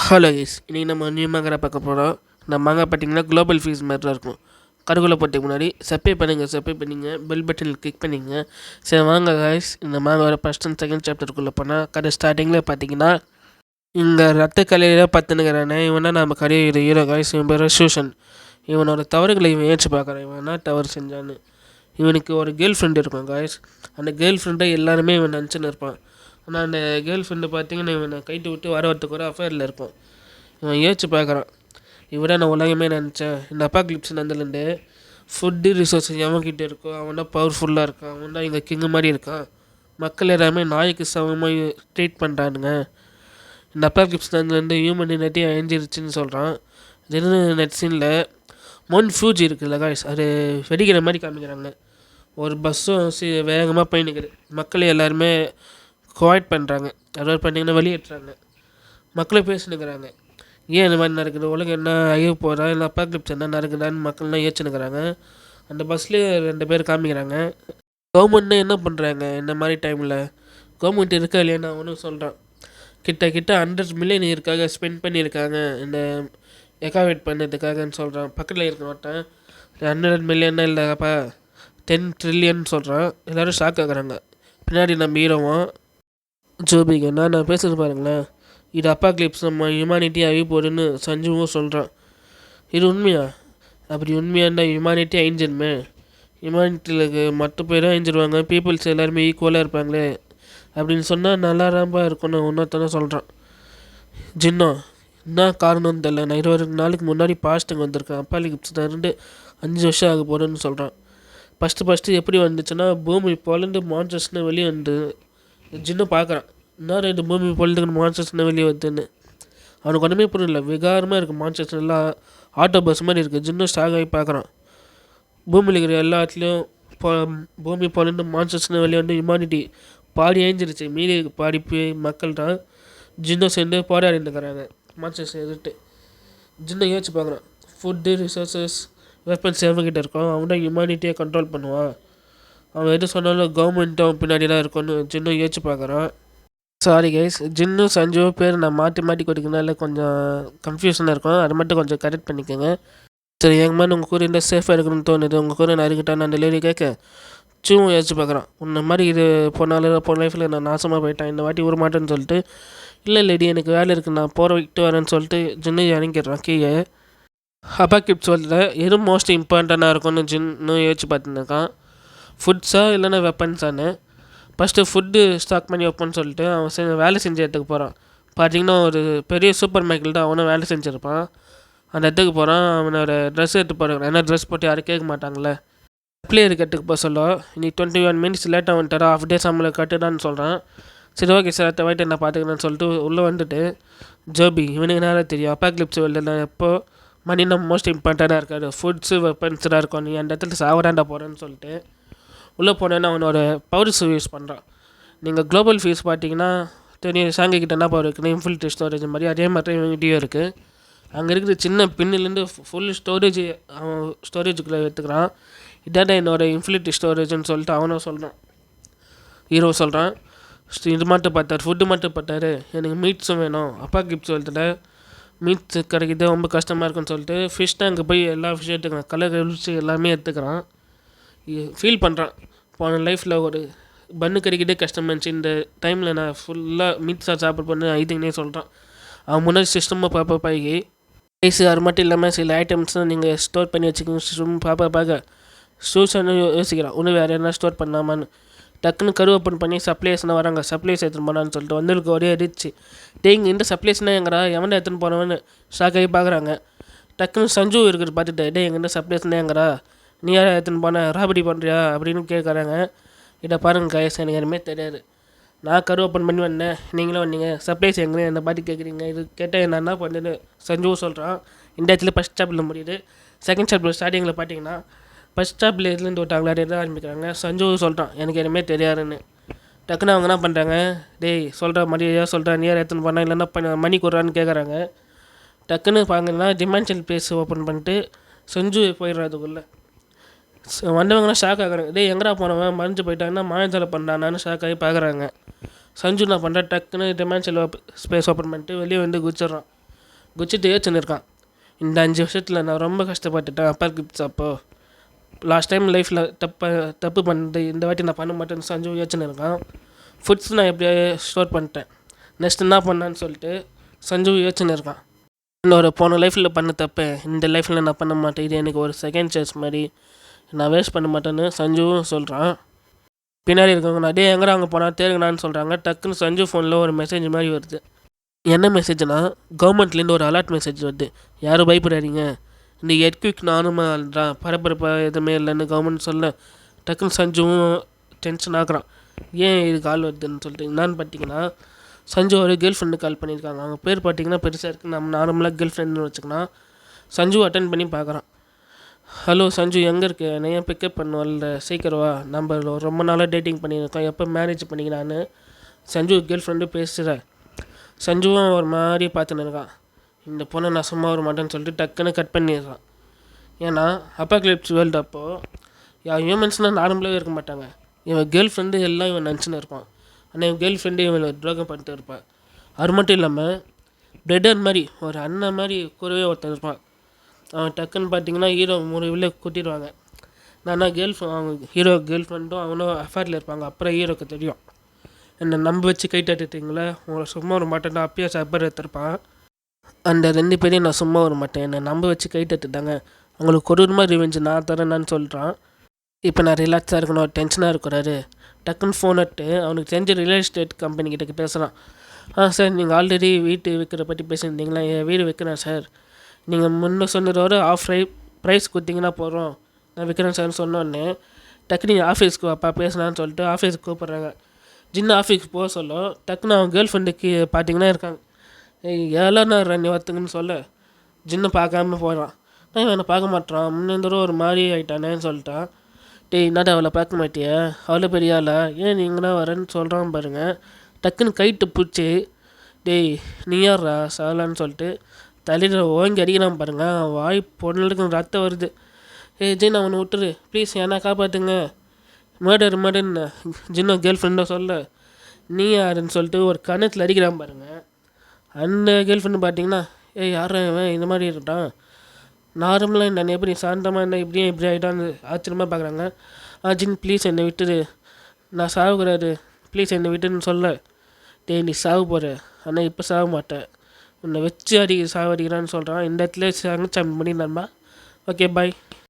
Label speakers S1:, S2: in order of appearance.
S1: Hello guys, இன்றைக்கி நம்ம new மாங்காய் பார்க்க போகிறோம். இந்த மாங்காய் பார்த்தீங்கன்னா குளோபல் ஃபீஸ் மாதிரி தான் இருக்கும். கருகுல போட்டுக்கு முன்னாடி சப்ஸ்கிரைப் பண்ணிங்க பெல் பட்டனில் கிளிக் பண்ணிங்க. சரி வாங்க கைஸ், இந்த மாங்காயோட ஃபஸ்ட் அண்ட் செகண்ட் சாப்டருக்குள்ளே போனால் கதை ஸ்டார்டிங்கில் பார்த்தீங்கன்னா இங்கே ரத்த கலையில் பத்துனுங்கிறானே இவனா நம்ம கரையிற ஹீரோ கைஸ். இவன் பேர் சூஷன். இவனோட தவறுகளை இவன் ஏற்றி பார்க்குறான். இவன் என்ன தவறு செஞ்சான்னு. இவனுக்கு ஒரு கேர்ள் ஃப்ரெண்டு இருக்கும் கைஸ். அந்த கேர்ள் ஃப்ரெண்டை எல்லாருமே இவன் நினச்சின்னு இருப்பான். ஆனால் அந்த கேர்ள் ஃப்ரெண்டு பார்த்தீங்கன்னா இவனை கைட்டு விட்டு வரத்துக்கு ஒரு அஃபேரில் இருக்கும். இவன் யோசிச்சு பார்க்குறான், இவரை நான் உலகமே நினச்சேன். இந்த அப்பாக்லிப்ஸ் நந்தலேருந்து ஃபுட்டு ரிசோர்ஸஸ் எவன்கிட்ட இருக்கோ அவன் தான் பவர்ஃபுல்லாக இருக்கான். அவன் தான் எங்கள் கிங்கு மாதிரி இருக்கான். மக்கள் எல்லாமே நாய்க்கு சமமாக ட்ரீட் பண்ணுறானுங்க. இந்த அப்பாக்லிப்ஸ் நந்தலேருந்து ஹியூமனிட்டி அழிஞ்சிருச்சுன்னு சொல்கிறான். திடீர்னு நெட் சீனில் மோன் ஃபியூஜ் இருக்குல்ல காய்ஸ், அது வெடிக்கிற மாதிரி காமிக்கிறாங்க. ஒரு பஸ்ஸும் வேகமாக பயணிக்குது. மக்கள் எல்லாருமே கோவைட் பண்ணுறாங்க. அதாவது பண்ணிங்கன்னா வெளியேற்றுறாங்க. மக்களை பேசினுக்கிறாங்க. ஏன் இந்த மாதிரி நடக்குது, உலகம் என்ன அழிவு போகிறா, இல்லை அப்பாக்லிப்ஸ் என்ன நடக்குதான்னு மக்கள்லாம் ஏற்றுனுக்கிறாங்க. அந்த பஸ்லேயே 2 பேர் காமிக்கிறாங்க. கவர்மெண்ட்னு என்ன பண்ணுறாங்க இந்த மாதிரி டைமில், கவர்மெண்ட் இருக்கா இல்லையான்னு அவனும் சொல்கிறான். கிட்ட 100 மில்லியன் இருக்காக ஸ்பெண்ட் பண்ணியிருக்காங்க இந்த எகாவேட் பண்ணதுக்காகன்னு சொல்கிறான். பக்கத்தில் இருக்க மாட்டேன் 100 மில்லியன்னா இல்லைப்பா 10 ட்ரில்லியன் சொல்கிறான். எல்லோரும் ஷாக் ஆகுறாங்க. பின்னாடி நம்ம ஹீரோவும் ஜோபிங்க நான் பேசுகிறது பாருங்களேன். இது அப்பாக்லிப்ஸ் நம்ம ஹியூமானிட்டி அழிவு போடுன்னு சஞ்சுவும் சொல்கிறான். இது உண்மையா? அப்படி உண்மையாண்டா ஹியூமானிட்டி அழிஞ்சிருமே. ஹியூமானிட்டியில் மற்ற பேரும் அழிஞ்சிருவாங்க, பீப்புள்ஸ் எல்லாருமே ஈக்குவலாக இருப்பாங்களே அப்படின்னு சொன்னால் நல்லா ராம்பா இருக்கும்னு இன்னொருத்தனை சொல்கிறான். ஜின்னோ என்ன காரணம்னு தெரில, நான் 20 நாளுக்கு முன்னாடி பாஸ்ட்டுங்க வந்திருக்கேன். அப்பாக்லிப்ஸ் 5 வருஷம் ஆக போகிறேன்னு சொல்கிறான். ஃபஸ்ட்டு எப்படி வந்துச்சுன்னா பூமி பொலந்து மான்ஸ்டர்ஸ்னு வெளியே வந்து ஜின்னு பார்க்குறான். இன்னும் 2 பூமி பொழுதுக்குன்னு மான்ஸ்டர்ஸ்னு வெளியே வருதுன்னு அவனுக்கு ஒன்றுமே புரியல. விகாரமாக இருக்குது. மான்ஸ்டர்ஸ் எல்லாம் ஆட்டோ பஸ் மாதிரி இருக்குது. ஜின்னு ஸ்டாக் ஆகி பார்க்குறான். பூமியில் இருக்கிற எல்லாத்துலேயும் பூமி பொழுது மான்ஸ்டர்ஸ்னு வெளியே வந்து ஹியூமானிட்டி பாடி அழிஞ்சிருச்சு. மீதி பாடி மக்கள் தான் ஜின்னு சேர்ந்து போராடிட்டுருக்கிறாங்க மான்ஸ்டர்ஸ் எதிர்த்து. ஜின்னு யோசிச்சு பார்க்குறான். ஃபுட்டு ரிசோர்ஸஸ் வெப்பன்ஸ் எவன்கிட்ட இருக்கும், அவன் தான் ஹியூமானிட்டியை கண்ட்ரோல் பண்ணுவான். அவன் எது சொன்னாலும் கவர்மெண்ட்டும் அவன் பின்னாடி தான் இருக்கும்னு ஜின்னு யோசிச்சு பார்க்குறான். சாரி கைஸ், ஜின்னு சஞ்சு பேர் நான் மாற்றி கொடுக்கறதுனால கொஞ்சம் கன்ஃபியூஷனாக இருக்கும். அதை மட்டும் கொஞ்சம் கரெக்ட் பண்ணிக்கோங்க. சரி, எங்கள் மாதிரி உங்கள் கூட இருந்தால் சேஃபாக இருக்கணும்னு தோணுது. உங்கள் கூட நான் இருக்கட்டா நான் டெலிவரி கேட்க சூவும் யோசிச்சு பார்க்குறான். உன்ன மாதிரி இது போன லைஃப்பில் நான் நாசமாக போயிட்டேன், இந்த வாட்டி விட மாட்டேன்னு சொல்லிட்டு. இல்லை லேடி எனக்கு வேலை இருக்குது, நான் விட்டு வரேன்னு சொல்லிட்டு ஜின்னு இறங்கிடுறான் கீழே. அப்பாக்லிப்ஸ் சொல்லிட்டு எது மோஸ்ட் இம்பார்ட்டண்ட்டாக இருக்கும்னு ஜின்னு யோசிச்சு பார்த்துருக்கான். ஃபுட்ஸா இல்லைன்னா வெப்பன்ஸான்னு. ஃபஸ்ட்டு ஃபுட்டு ஸ்டாக் பண்ணி வைப்போன்னு சொல்லிட்டு அவன் வேலை செஞ்ச இடத்துக்கு போகிறான். பார்த்திங்கன்னா ஒரு பெரிய சூப்பர் மார்க்கெட் தான் அவனும் வேலை செஞ்சுருப்பான். அந்த இடத்துக்கு போகிறான். அவனோட ட்ரெஸ் எடுத்து போகிறான். ஏன்னா ட்ரெஸ் போட்டு யாரும் கேட்க மாட்டாங்களே. சப்ளையர் கட்டுக்கு போக சொல்ல இன்னைக்கு 21 மினிட்ஸ் லேட்டாக வந்துட்டாரா, ஆஃப் டே சம்பளம் கட்டுடான்னு சொல்கிறான். சரி ஓகே சார், அடுத்த வாட்டி நான் பார்த்துக்கிறேன்னு சொல்லிட்டு உள்ளே வந்துட்டு ஜோபி இவனுக்கு நேரம் தெரியும். அப்பாக்லிப்ஸ் வெளில எப்போ மணி நம்ம மோஸ்ட் இம்பார்ட்டண்ட்டாக இருக்காது, ஃபுட்ஸு வெப்பன்ஸாக இருக்கும், நீ அந்த இடத்துல சாவடாண்டா போகிறேன்னு சொல்லிட்டு உள்ளே போனேன்னா அவனோட பவர்ஸ் யூஸ் பண்ணுறான். நீங்கள் குளோபல் ஃபீஸ் பார்த்தீங்கன்னா தெரியும். சாங்கிக்கிட்ட என்ன பவர் இருக்குன்னு இன்ஃபில்ட்ரி ஸ்டோரேஜ் மாதிரி அதே மாதிரி இவங்கிட்டயும் இருக்குது. அங்கே இருக்கிற சின்ன பின்னிலேருந்து ஃபுல் ஸ்டோரேஜ் அவன் ஸ்டோரேஜுக்குள்ளே எடுத்துக்கிறான். இதாண்டா என்னோடய இன்ஃபில்ட்ரி ஸ்டோரேஜ்னு சொல்லிட்டு அவனும் சொல்கிறான். ஹீரோ சொல்கிறான். இது மட்டும் பார்த்தார், ஃபுட்டு மட்டும் பார்த்தாரு, எனக்கு மீட்ஸும் வேணும். அப்பாக்லிப்ஸ் சொல்லிட்டு மீட்ஸ் கிடைக்கிது ரொம்ப கஷ்டமாக இருக்குன்னு சொல்லிட்டு ஃபிஷ் டேங்க்கு போய் எல்லா ஃபிஷ்ஷும் எடுத்துக்கிறான். கலர் ருசி எல்லாமே எடுத்துக்கிறான். ஃபீல் பண்ணுறான். போன லைஃப்பில் ஒரு பன்னு கிடைக்கிட்டே கஷ்டமாக இருந்துச்சு, இந்த டைமில் நான் ஃபுல்லாக மீட்ஸாக சாப்பிட பண்ணு ஐதிங்கனே சொல்கிறான். அவன் முன்னாடி சிஸ்டமாக பார்க்க ரைஸு அது மட்டும் இல்லாமல் சில ஐட்டம்ஸ்லாம் நீங்கள் ஸ்டோர் பண்ணி வச்சுக்கோங்க சிஸ்டம் பார்க்க சூசன்னு யோசிக்கிறான். இன்னும் வேறு என்ன ஸ்டோர் பண்ணலாமான்னு. டக்குன்னு ஓப்பன் பண்ணி சப்ளைஸ்னால் வராங்க. சப்ளைஸ் எடுத்துன்னு போனான்னு சொல்லிட்டு வந்திருக்கு ஒரே அடிச்சு. டேங்க இந்த சப்ளைஸ்னால் எங்கடா எவனை எடுத்துன்னு போனவன்னு ஷாக் ஆகி பார்க்குறாங்க. டக்குன்னு சஞ்சு இருக்கிறது பார்த்துட்டு டே எங்கிட்ட சப்ளைஸ்னால் எங்கடா, நீ யாரை எடுத்துன்னு போன, ராபடி பண்ணுறியா அப்படின்னு கேட்குறாங்க. இதை பாருங்கள் கைஸ், எனக்கு எதுவுமே தெரியாது. நான் ஓப்பன் பண்ணி வந்தேன், நீங்களும் வந்தீங்க, சப்ளைஸ் எங்கே என்னை பாட்டி கேட்குறீங்க. இது கேட்டால் என்ன பண்ணுன்னு சஞ்சுவும் சொல்கிறான். இந்த இடத்துல ஃபஸ்ட் சாப்பில் முடியுது. செகண்ட் சாப்பில் ஸ்டார்டிங்கில் பார்த்தீங்கன்னா ஃபஸ்ட் சாப்பில் இதுலேருந்து விட்டாங்களா எதாவது ஆரம்பிக்கிறாங்க. சஞ்சுவும் சொல்கிறான் எனக்கு எதுவுமே தெரியாதுன்னு. டக்குன்னு அவங்க என்ன பண்ணுறாங்க, டேய் சொல்கிற மரியாதையாக சொல்கிறேன், நீ யார் எடுத்துன்னு போனால் இல்லைன்னா மணி கொடுறான்னு கேட்குறாங்க. டக்குன்னு பார்ங்கன்னா டிமென்ஷன் பேஸ் ஓப்பன் பண்ணிட்டு சஞ்சு போயிடுறதுக்குள்ளே வந்தவங்களாம் ஷாக் ஆகுறாங்க. டே எங்கடா போனவன் மறைஞ்சு போயிட்டாங்கன்னா மாயத்தலை பண்ணானான்னு ஷாக் ஆகி பார்க்குறாங்க. சஞ்சு நான் பண்ணுறேன், டக்குன்னு டிமென்ஷன் ஸ்பேஸ் ஓப்பன் பண்ணிட்டு வெளியே வந்து குதிச்சிட்றான். குச்சிட்டு யோசிச்சுன்னு இருக்கான். இந்த 5 வருஷத்தில் நான் ரொம்ப கஷ்டப்பட்டுட்டேன் அப்பா கிஃப்ட்ஸ் அப்போது. லாஸ்ட் டைம் லைஃப்பில் தப்பு பண்ணிட்டு இந்த வாட்டி நான் பண்ண மாட்டேன்னு சஞ்சு யோசிச்சுன்னு இருக்கான். ஃபுட்ஸ் நான் எப்படியே ஸ்டோர் பண்ணிட்டேன், நெக்ஸ்ட் என்ன பண்ணான்னு சொல்லிட்டு சஞ்சு யோசிச்சுன்னு இருக்கான். என்னோட போன லைஃப்பில் பண்ண தப்பு இந்த லைஃப்பில் நான் பண்ண மாட்டேன், இது எனக்கு ஒரு செகண்ட் சான்ஸ் மாதிரி, நான் வேஸ்ட் பண்ண மாட்டேன்னு சஞ்சுவும் சொல்கிறான். பின்னாடி இருக்கவங்க நிறைய எங்கே அங்கே போனால் தேருங்கண்ணான்னு சொல்கிறாங்க. டக்குன்னு சஞ்சு ஃபோனில் ஒரு மெசேஜ் மாதிரி வருது. என்ன மெசேஜ்னா கவர்மெண்ட்லேருந்து ஒரு அலர்ட் மெசேஜ் வருது, யாரும் பயப்படாதீங்க, இந்த எர்க்விக் நார்மல் தான், பரபரப்பாக எதுவுமே இல்லைன்னு கவர்மெண்ட் சொல்ல டக்குன்னு சஞ்சுவும் டென்ஷன் ஆகுறான். ஏன் இது கால் வருதுன்னு சொல்லிட்டு என்னான்னு பார்த்தீங்கன்னா சஞ்சு ஒரு கேர்ள் ஃப்ரெண்டு கால் பண்ணியிருக்காங்க. அவங்க பேர் பார்த்தீங்கன்னா பெருசாக இருக்குது, நம்ம நார்மலாக கேர்ள் ஃப்ரெண்டுன்னு வச்சுக்கலாம். சஞ்சு அட்டன் பண்ணி பார்க்குறான். ஹலோ சஞ்சு, எங்கே இருக்கு, என்னை ஏன் பிக்கப் பண்ணுவல்ல, சீக்கிரவா, நம்ம ரொம்ப நாளாக டேட்டிங் பண்ணியிருக்கோம், எப்போ மேரேஜ் பண்ணிக்கலான்னு சஞ்சு கேர்ள் ஃப்ரெண்டு பேசுகிற. சஞ்சுவும் ஒரு மாதிரி பார்த்துன்னு இருக்கான். இந்த பொண்ணை நான் சும்மா வர மாட்டேன்னு சொல்லிட்டு டக்குன்னு கட் பண்ணிடுறான். ஏன்னா அப்பாக்லிப்ஸ் வேர்ல்டு அப்போது ஹியூமன்ஸ்னால் நார்மலாகவே இருக்க மாட்டாங்க. இவன் கேர்ள் ஃப்ரெண்டு எல்லாம் இவன் நினச்சின்னு இருப்பான். ஆனால் இவன் கேர்ள் ஃப்ரெண்டு இவன் துரோகம் பண்ணிட்டு இருப்பான். அது மட்டும் இல்லாமல் பிரதர் மாதிரி ஒரு அண்ணன் மாதிரி கூடவே ஒருத்தன் இருப்பான். அவன் டக்குன்னு பார்த்தீங்கன்னா ஹீரோ முறைவில் கூட்டிடுவாங்க. நான் அவங்க ஹீரோ கேர்ள் ஃப்ரெண்டும் அவனும் அஃபேரில் இருப்பாங்க. அப்புறம் ஹீரோக்கு தெரியும், என்னை நம்ப வச்சு கை தட்டுட்டீங்களே, உங்களை சும்மா வர மாட்டேன்னா அப்பயே சப்பர் எடுத்திருப்பான். அந்த 2 பேரையும் நான் சும்மா வர மாட்டேன், என்னை நம்ப வச்சு கை தட்டுட்டாங்க, அவங்களுக்கு கொடூரமாக ரிவெஞ்சு நான் தரேன்னு சொல்கிறான். இப்போ நான் ரிலாக்ஸாக இருக்கணும், டென்ஷனாக இருக்கிறாரு. டக்குன்னு ஃபோன் எடுத்து அவனுக்கு தெரிஞ்ச ரியல் எஸ்டேட் கம்பெனிக்கிட்ட பேசுகிறான். சார், நீங்கள் ஆல்ரெடி வீட்டு விற்கிற பற்றி பேசியிருந்தீங்களா, என் வீடு விற்கிறேன் சார், நீங்கள் முன்னே சொன்னதோட ஆஃப் ப்ரைஸ் கொடுத்தீங்கன்னா போகிறோம், நான் விற்கிறேன் சார்னு சொன்னோடனே டக்குன்னு நீங்கள் ஆஃபீஸ்க்கு அப்பா பேசலான்னு சொல்லிட்டு ஆஃபீஸ்க்கு கூப்பிட்றாங்க. ஜின்னு ஆஃபீஸ்க்கு போக சொல்ல டக்குன்னு அவன் கேர்ள் ஃப்ரெண்டுக்கு பார்த்தீங்கன்னா இருக்காங்க. ஏழாண்ணா ரெண்டு வரத்துக்குன்னு சொல்ல ஜின்னு பார்க்காம போயிடான். நான் இவனை பார்க்க மாட்டான், முன்னேந்தரும் ஒரு மாதிரி ஆகிட்டானேன்னு சொல்லிட்டான். டேய், என்னடா அவளை பார்க்க மாட்டியா, அவ்வளோ பெரிய ஆளா, ஏன் நீங்கள்னா வரேன்னு சொல்கிறான் பாருங்க. டக்குன்னு கைட்டு பிடிச்சி, டேய் நீ யாரா சாலான்னு சொல்லிட்டு தலையில் ஓங்கி அடிக்கிறான் பாருங்க. வாய் பொண்ணுக்கு ரத்தம் வருது. ஜின் அவனை விட்டுரு ப்ளீஸ், ஏன்னா காப்பாற்றுங்க, மர்டர்ன்னு ஜின்னோ கேர்ள் ஃப்ரெண்டோ சொல்ல, நீ யாருன்னு சொல்லிட்டு ஒரு கணத்தில் அடிக்கிறான் பாருங்க. அந்த கேர்ள் ஃப்ரெண்டு பார்த்தீங்கன்னா யாரும் இவன் இந்த மாதிரி இருக்கான், நார்மலாக நான் எப்படி சாந்தமாக என்ன இப்படி ஆகிட்டான்னு ஆச்சரியமாக பார்க்குறாங்க. ஜின் ப்ளீஸ் என்னை விட்டுரு, நான் சாவுகிறாரு, ப்ளீஸ் என்னை விட்டுன்னு சொல்ல, டேய் நீ சாவு போகிற, ஆனால் இப்போ சாக மாட்டேன், உன்னை வச்சு சாவடிக்கிறான்னு சொல்கிறான். இந்த இடத்துல சாமி பண்ணிடலாமா. Okay bye.